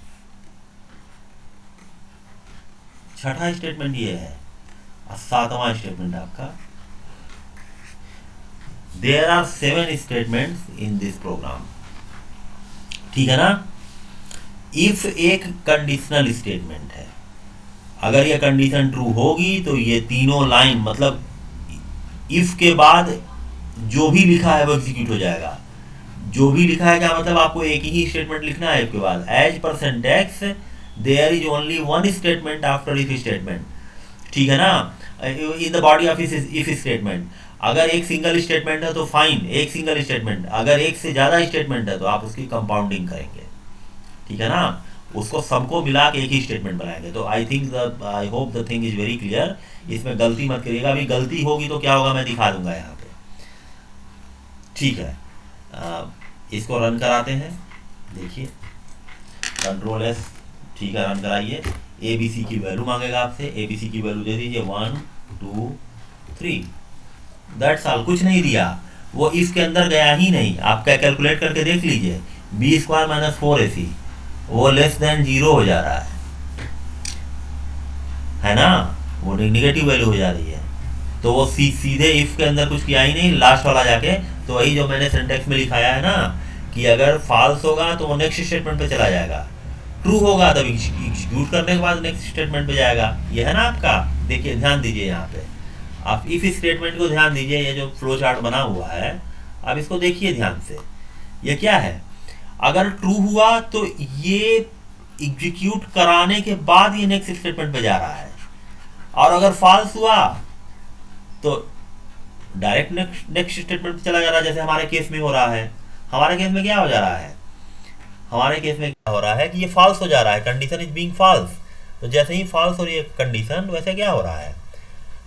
छठा स्टेटमेंट ये है, और सातवां स्टेटमेंट आपका। There are 7 statements in this program, ठीक है ना। इफ एक कंडीशनल स्टेटमेंट है, अगर ये कंडीशन ट्रू होगी तो ये तीनों लाइन, मतलब इफ के बाद जो भी लिखा है वो एग्जीक्यूट हो जाएगा। जो भी लिखा है क्या मतलब, आपको एक ही स्टेटमेंट लिखना है इफ के बाद। As per syntax there is only one statement after if statement, ठीक है ना, in the body of if statement. अगर एक सिंगल स्टेटमेंट है तो फाइन, एक सिंगल स्टेटमेंट। अगर एक से ज़्यादा स्टेटमेंट है तो आप उसकी कंपाउंडिंग करेंगे, ठीक है ना, उसको सबको मिला के एक ही स्टेटमेंट बनाएंगे। तो I hope the thing is very clear. इसमें गलती मत करिएगा, अभी गलती होगी तो क्या होगा मैं दिखा दूंगा यहाँ पे, ठीक है। इसको रन कराते हैं, देखिए Ctrl+S, ठीक है, रन कराइए। ABC की वैल्यू मांगेगा आपसे, ABC की वैल्यू दे दीजिए 1 2 3, दैट्स ऑल। कुछ नहीं दिया, वो इफ के अंदर गया ही नहीं। आप क्या कैलकुलेट करके देख लीजिए, B² - 4AC वो लेस देन 0 हो जा रहा है ना, वो निगेटिव वैल्यू हो जा रही है। तो वो सीधे इफ के अंदर कुछ किया ही नहीं, लास्ट वाला जाके, तो वही जो मैंने सिंटैक्स में लिखाया है ना, कि अगर फॉल्स होगा तो वो नेक्स्ट स्टेटमेंट पे चला जाएगा, ट्रू होगा तब एग्जीक्यूट करने के बाद नेक्स्ट स्टेटमेंट पे जाएगा। ये है ना आपका, देखिए ध्यान दीजिए यहाँ पे, आप इफ स्टेटमेंट को ध्यान दीजिए। ये जो फ्लो चार्ट बना हुआ है, आप इसको देखिए ध्यान से। ये क्या है, अगर ट्रू हुआ तो ये एग्जीक्यूट कराने के बाद ये नेक्स्ट स्टेटमेंट पे जा रहा है, और अगर फॉल्स हुआ तो डायरेक्ट नेक्स्ट स्टेटमेंट पे चला जा रहा है, जैसे हमारे केस में हो रहा है। हमारे केस में क्या हो जा रहा है, हमारे केस में क्या हो रहा है कि ये फॉल्स हो जा रहा है, कंडीशन इज बीइंग फॉल्स। तो जैसे ही फॉल्स हो रही है कंडीशन, वैसे क्या हो रहा है,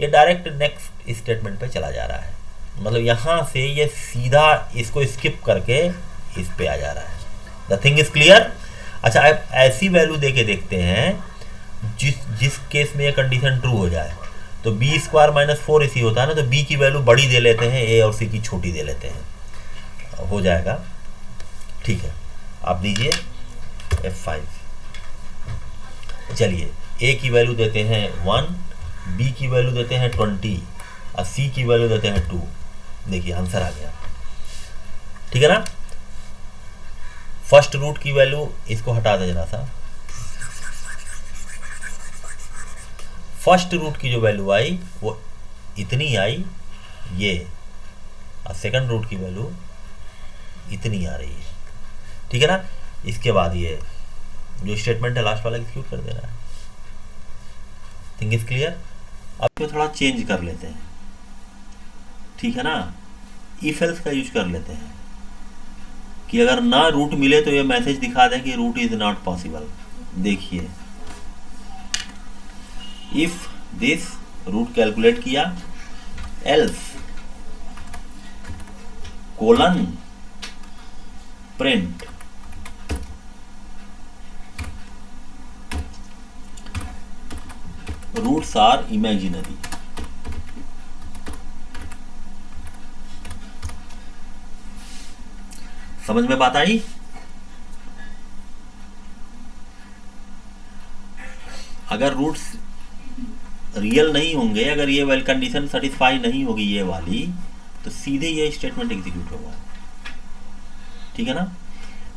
ये डायरेक्ट नेक्स्ट स्टेटमेंट पे चला जा रहा है। मतलब यहाँ से ये सीधा इसको स्किप करके इस पे आ जा रहा है। The thing is clear. अच्छा, अब ऐसी वैल्यू दे के देखते हैं जिस केस में ये कंडीशन ट्रू हो जाए। तो B² - 4AC होता है ना, तो B की वैल्यू बड़ी दे लेते हैं, A और C की छोटी दे लेते हैं, हो जाएगा, ठीक है। आप दीजिए F5। चलिए, A की वैल्यू देते हैं 1, B की वैल्यू देते हैं 20 और C की वैल्यू देते हैं 2। देखिए आंसर आ गया, ठीक है ना। फर्स्ट रूट की वैल्यू, इसको हटा दे जरा सा, फर्स्ट रूट की जो वैल्यू आई वो इतनी आई ये, और सेकंड रूट की वैल्यू इतनी आ रही है, ठीक है ना। इसके बाद ये जो स्टेटमेंट है लास्ट वाला एग्जीक्यूट कर दे रहा है। Thing is clear. अब इसको थोड़ा चेंज कर लेते हैं, ठीक है ना। इफ एल्स का यूज कर लेते हैं कि अगर ना रूट मिले तो ये मैसेज दिखा दें कि रूट इज नॉट पॉसिबल। देखिए, इफ दिस रूट कैलकुलेट किया, else colon print roots are imaginary. समझ में बात आई? अगर रूट्स रियल नहीं होंगे, अगर ये वेल कंडीशन सेटिस्फाई नहीं होगी ये वाली, तो सीधे ये स्टेटमेंट एग्जीक्यूट होगा। ठीक है ना?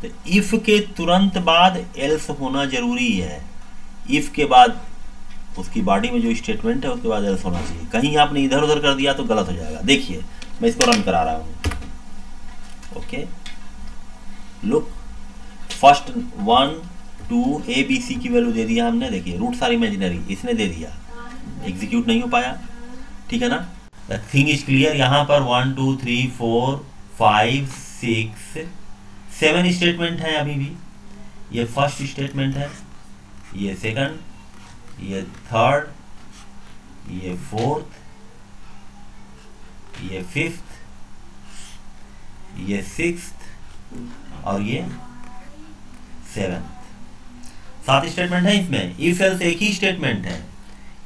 तो इफ के तुरंत बाद एल्स होना जरूरी है। इफ के बाद उसकी बॉडी में जो स्टेटमेंट है उसके बाद एल्स होना चाहिए। कहीं आपने इधर उधर कर दिया तो गलत हो जाएगा। देखिए मैं इसको रन करा रहा हूँ। Okay, look, first 1 2 A B C की वैल्यू दे दिया हमने। देखिए रूट सारी इमेजिनरी इसने दे दिया, एग्जीक्यूट नहीं हो पाया। ठीक है ना? The thing is clear. यहाँ पर 1 2 3 4 5 6 7 स्टेटमेंट है अभी भी। ये फर्स्ट स्टेटमेंट है, ये सेकंड, ये थर्ड, ये फोर्थ, ये फिफ्थ, ये सिक्स्थ और ये सेवेंथ। 7 स्टेटमेंट है इसमें। इफ एल्स एक ही स्टेटमेंट है।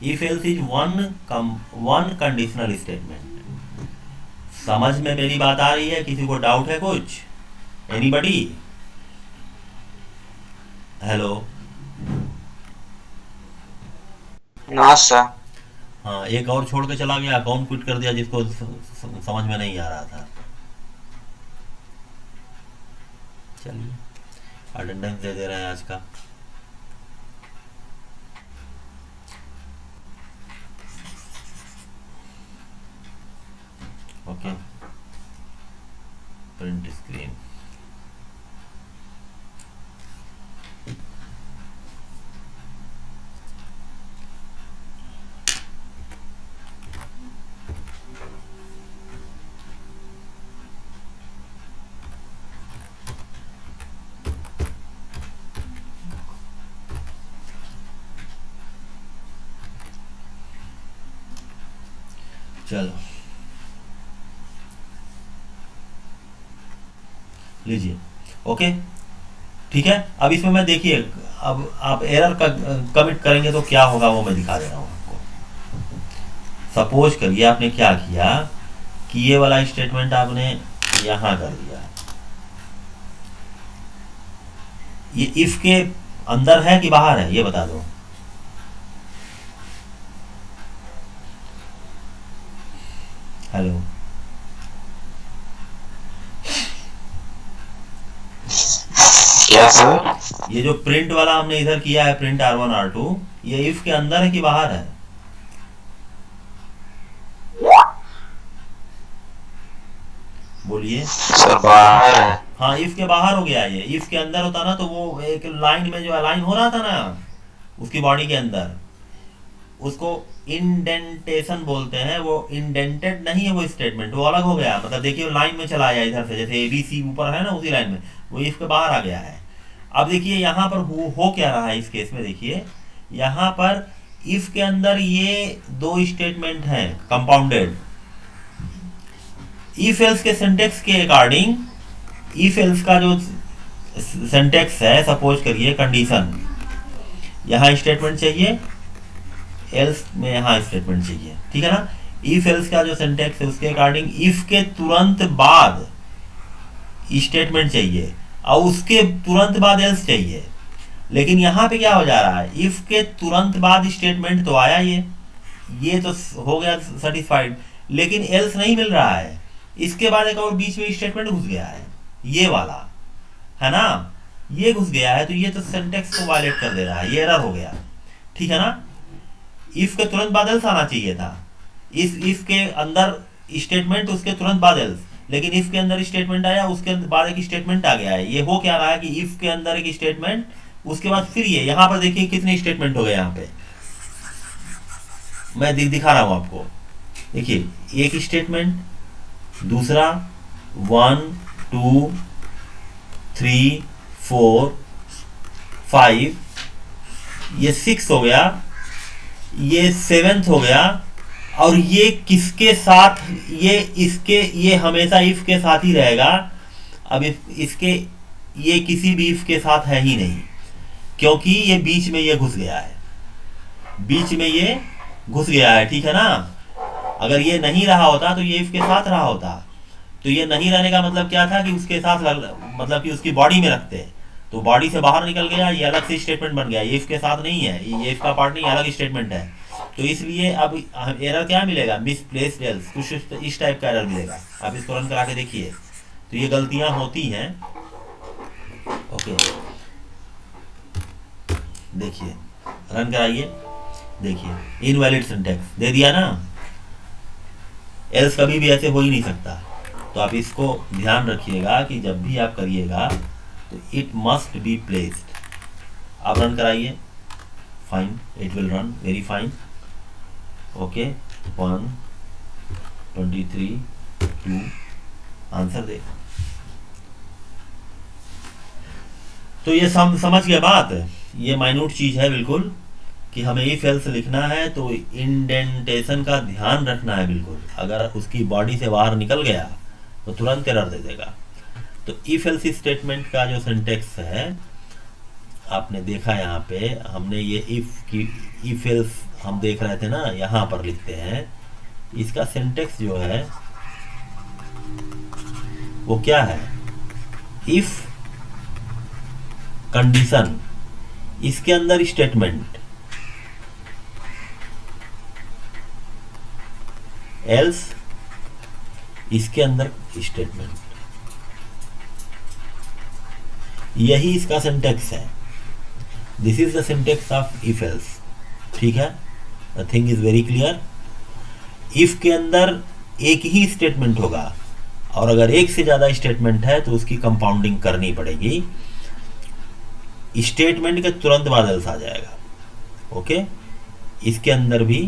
If else is one conditional statement. समझ में मेरी बात आ रही है? किसी को डाउट है कुछ? एनीबडी? हेलो? No sir. हाँ, एक और छोड़ के चला गया, अकाउंट क्विट कर दिया, जिसको समझ में नहीं आ रहा था। चलिए अटेंडेंस दे दे रहे हैं आज का। Okay, print screen. चलो लीजिए। ओके ठीक है। अब इसमें मैं देखिए, अब आप एरर का कमिट करेंगे तो क्या होगा वो मैं दिखा दे रहा हूँ आपको। सपोज करिए आपने क्या किया कि ये वाला स्टेटमेंट आपने यहाँ कर दिया। ये इफ के अंदर है कि बाहर है ये बता दो। हेलो? क्या सर? ये जो प्रिंट वाला हमने इधर किया है, प्रिंट R1 R2, ये इफ के अंदर है कि बाहर है? बोलिए। सर बाहर है। हाँ, इफ के बाहर हो गया। ये इफ के अंदर होता ना तो वो एक लाइन में जो अलाइन हो रहा था ना उसकी बॉडी के अंदर, उसको इंडेंटेशन बोलते हैं। वो इंडेंटेड नहीं है वो स्टेटमेंट, वो अलग हो गया। मतलब देखिए लाइन में चला आया इधर से, जैसे ABC ऊपर है ना उसी लाइन में, वो इफ के बाहर आ गया है। अब देखिए यहाँ पर हो क्या रहा है इस केस में। देखिए यहाँ पर इफ के अंदर ये 2 स्टेटमेंट हैं कंपाउंडेड। इफ एल्स के सिंटेक्स के अकॉर्डिंग, इफ एल्स का जो सिंटेक्स है, सपोज करिए कंडीशन, यहाँ स्टेटमेंट चाहिए, एल्स में यहाँ स्टेटमेंट चाहिए। ठीक है ना? इफ एल्स का जो सिंटेक्स है उसके अकॉर्डिंग इफ के तुरंत बाद स्टेटमेंट चाहिए और उसके तुरंत बाद एल्स चाहिए। लेकिन यहाँ पे क्या हो जा रहा है, इफ के तुरंत बाद स्टेटमेंट तो आया, ये तो हो गया सेटिस्फाइड, लेकिन एल्स नहीं मिल रहा है। इसके बाद एक और बीच में स्टेटमेंट घुस गया है, ये वाला है ना, ये घुस गया है, तो ये तो सिंटेक्स को वायलेट कर दे रहा है, ये एरर हो गया। ठीक है ना? इफ के तुरंत बाद एल्स आना चाहिए था। इफ के अंदर स्टेटमेंट, उसके तुरंत बाद एल्स, लेकिन इफ के अंदर स्टेटमेंट आया, उसके बाद एक स्टेटमेंट आ गया है। ये हो क्या रहा है कि इफ के अंदर एक स्टेटमेंट, उसके बाद फिर ये यहाँ पर देखिए कितने स्टेटमेंट हो गए। यहाँ पे मैं दिखा रहा हूँ आपको। देखिए एक स्टेटमेंट, दूसरा 1 2 3 4 5, ये 6 हो गया, ये 7th हो गया, और ये किसके साथ, ये हमेशा इफ के साथ ही रहेगा। अब इसके ये किसी भी इफ के साथ है ही नहीं, क्योंकि ये बीच में ये घुस गया है, बीच में ये घुस गया है, ठीक है ना। अगर ये नहीं रहा होता तो ये इफ के साथ रहा होता। तो ये नहीं रहने का मतलब क्या था कि उसके साथ मतलब कि उसकी बॉडी में रखते, तो बॉडी से बाहर निकल गया, ये अलग से स्टेटमेंट बन गया, ये इफ के साथ नहीं है, ये इफ का पार्ट नहीं, अलग स्टेटमेंट है। तो इसलिए अब एरर क्या मिलेगा, मिसप्लेस्ड एल्स, कुछ इस टाइप का एरर मिलेगा। आप इसको रन करा के देखिए। तो ये गलतियां होती हैं। ओके, देखिए रन कराइए, देखिए इनवैलिड सिंटैक्स दे दिया ना, एल्स कभी भी ऐसे हो ही नहीं सकता। तो आप इसको ध्यान रखिएगा कि जब भी आप करिएगा तो इट मस्ट बी प्लेस्ड। आप रन कराइए, fine, it will run very fine. Okay, 1 23 2 answer दे। तो ये समझ गया बात। ये माइन्यूट चीज है बिल्कुल, कि हमें इफ एल्स लिखना है तो इंडेंटेशन का ध्यान रखना है बिल्कुल। अगर उसकी बॉडी से बाहर निकल गया तो तुरंत एरर दे देगा। तो इफ एल्स स्टेटमेंट का जो सिंटेक्स है आपने देखा, यहाँ पे हमने ये इफ एल्स हम देख रहे थे ना, यहाँ पर लिखते हैं। इसका सिंटेक्स जो है वो क्या है, इफ कंडीशन, इसके अंदर स्टेटमेंट, एल्स इसके अंदर स्टेटमेंट, यही इसका सिंटेक्स है। This is the syntax of if else, ठीक है। The thing is very clear. If के अंदर एक ही स्टेटमेंट होगा, और अगर एक से ज्यादा स्टेटमेंट है तो उसकी कंपाउंडिंग करनी पड़ेगी। स्टेटमेंट के तुरंत बाद एल्स आ जाएगा। ओके, इसके अंदर भी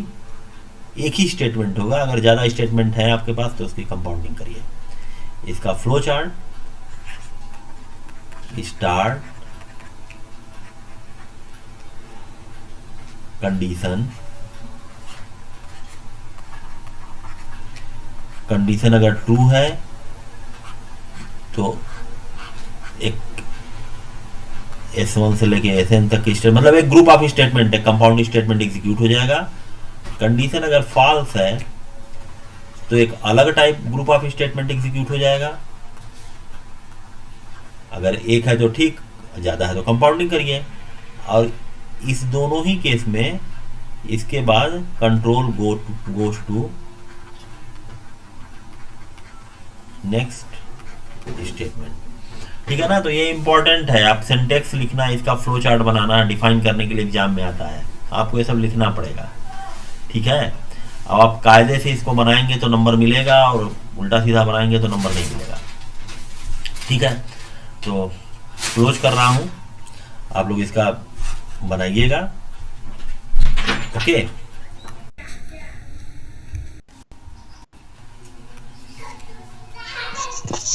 एक ही स्टेटमेंट होगा, अगर ज़्यादा स्टेटमेंट है आपके पास तो उसकी कंपाउंडिंग करिए। इसका flow chart, start, condition, condition अगर ट्रू है तो एक S1 से लेके Sn तक की स्टेटमेंट, मतलब एक ग्रुप ऑफ स्टेटमेंट है, कंपाउंड स्टेटमेंट एग्जीक्यूट हो जाएगा। कंडीशन अगर फॉल्स है तो एक अलग type group of statement execute हो जाएगा। अगर एक है तो ठीक, ज़्यादा है तो कंपाउंडिंग करिए। और इस दोनों ही केस में इसके बाद control goes to next statement, ठीक है ना। तो ये इंपॉर्टेंट है, आप सिंटेक्स लिखना, इसका फ्लो चार्ट बनाना, डिफाइन करने के लिए एग्जाम में आता है, आपको ये सब लिखना पड़ेगा, ठीक है। अब आप कायदे से इसको बनाएंगे तो नंबर मिलेगा, और उल्टा सीधा बनाएंगे तो नंबर नहीं मिलेगा, ठीक है। तो क्लोज कर रहा हूँ, आप लोग इसका बनाइएगा। Okay,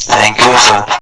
thank you sir.